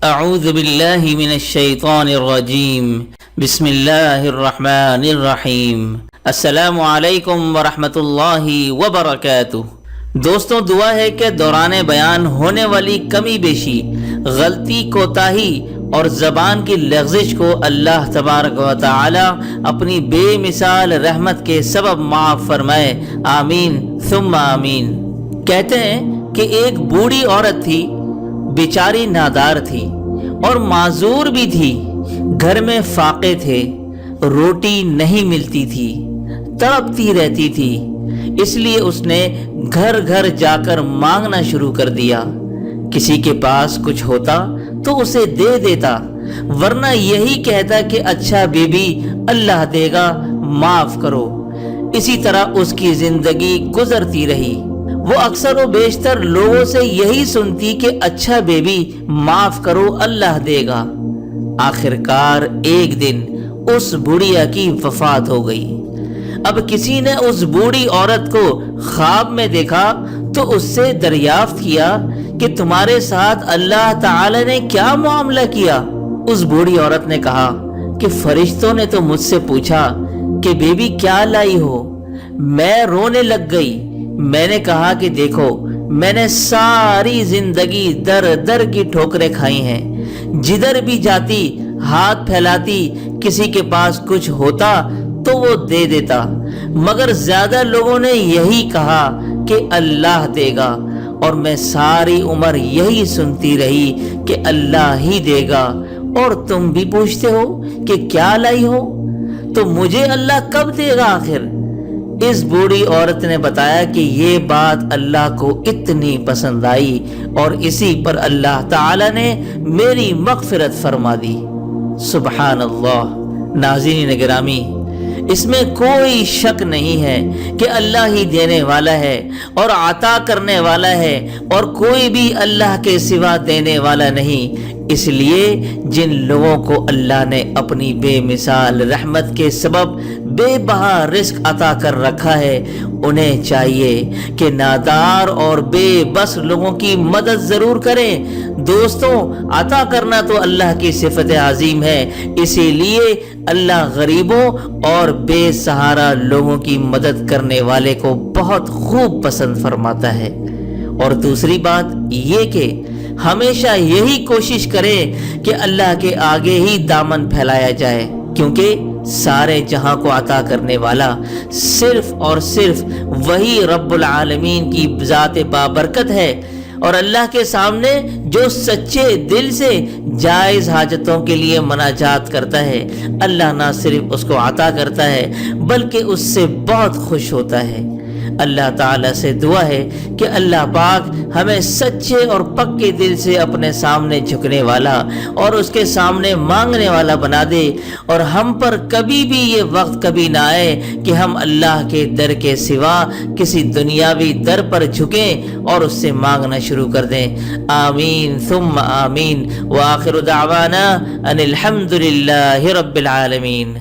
اعوذ باللہ من الشیطان الرجیم بسم اللہ الرحمن الرحیم السلام علیکم ورحمۃ اللہ وبرکاتہ۔ دوستوں، دعا ہے کہ دوران بیان ہونے والی کمی بیشی، غلطی، کوتاہی اور زبان کی لغزش کو اللہ تبارک و تعالی اپنی بے مثال رحمت کے سبب معاف فرمائے، آمین ثم آمین۔ کہتے ہیں کہ ایک بوڑھی عورت تھی، بیچاری نادار تھی اور معذور بھی تھی، گھر میں فاقے تھے، روٹی نہیں ملتی تھی، تڑپتی رہتی تھی۔ اس لیے اس نے گھر گھر جا کر مانگنا شروع کر دیا۔ کسی کے پاس کچھ ہوتا تو اسے دے دیتا، ورنہ یہی کہتا کہ اچھا بی بی، اللہ دے گا، معاف کرو۔ اسی طرح اس کی زندگی گزرتی رہی۔ وہ اکثر و بیشتر لوگوں سے یہی سنتی کہ اچھا بیبی، معاف کرو، اللہ دے گا۔ آخرکار ایک دن اس بڑھیا کی وفات ہو گئی۔ اب کسی نے اس بوڑھی عورت کو خواب میں دیکھا تو اس سے دریافت کیا کہ تمہارے ساتھ اللہ تعالی نے کیا معاملہ کیا؟ اس بوڑھی عورت نے کہا کہ فرشتوں نے تو مجھ سے پوچھا کہ بیبی کیا لائی ہو؟ میں رونے لگ گئی۔ میں نے کہا کہ دیکھو، میں نے ساری زندگی در در کی ٹھوکریں کھائی ہیں، جدھر بھی جاتی ہاتھ پھیلاتی، کسی کے پاس کچھ ہوتا تو وہ دے دیتا، مگر زیادہ لوگوں نے یہی کہا کہ اللہ دے گا، اور میں ساری عمر یہی سنتی رہی کہ اللہ ہی دے گا، اور تم بھی پوچھتے ہو کہ کیا لائی ہو؟ تو مجھے اللہ کب دے گا آخر؟ اس بوڑھی عورت نے بتایا کہ یہ بات اللہ کو اتنی پسند آئی اور اسی پر اللہ تعالی نے میری مغفرت فرما دی۔ سبحان اللہ۔ ناظرین گرامی، اس میں کوئی شک نہیں ہے کہ اللہ ہی دینے والا ہے اور عطا کرنے والا ہے، اور کوئی بھی اللہ کے سوا دینے والا نہیں۔ اس لیے جن لوگوں کو اللہ نے اپنی بے مثال رحمت کے سبب بے بہا رزق عطا کر رکھا ہے، انہیں چاہیے کہ نادار اور بے بس لوگوں کی مدد ضرور کریں۔ دوستوں، عطا کرنا تو اللہ کی صفت عظیم ہے، اسی لیے اللہ غریبوں اور بے سہارا لوگوں کی مدد کرنے والے کو بہت خوب پسند فرماتا ہے۔ اور دوسری بات یہ کہ ہمیشہ یہی کوشش کریں کہ اللہ کے آگے ہی دامن پھیلایا جائے، کیونکہ سارے جہاں کو عطا کرنے والا صرف اور صرف وہی رب العالمین کی ذات بابرکت ہے، اور اللہ کے سامنے جو سچے دل سے جائز حاجتوں کے لیے مناجات کرتا ہے، اللہ نہ صرف اس کو عطا کرتا ہے بلکہ اس سے بہت خوش ہوتا ہے۔ اللہ تعالیٰ سے دعا ہے کہ اللہ پاک ہمیں سچے اور پکے دل سے اپنے سامنے جھکنے والا اور اس کے سامنے مانگنے والا بنا دے، اور ہم پر کبھی بھی یہ وقت کبھی نہ آئے کہ ہم اللہ کے در کے سوا کسی دنیاوی در پر جھکیں اور اس سے مانگنا شروع کر دیں۔ آمین ثم آمین، وآخر دعوانا ان الحمد للہ رب العالمین۔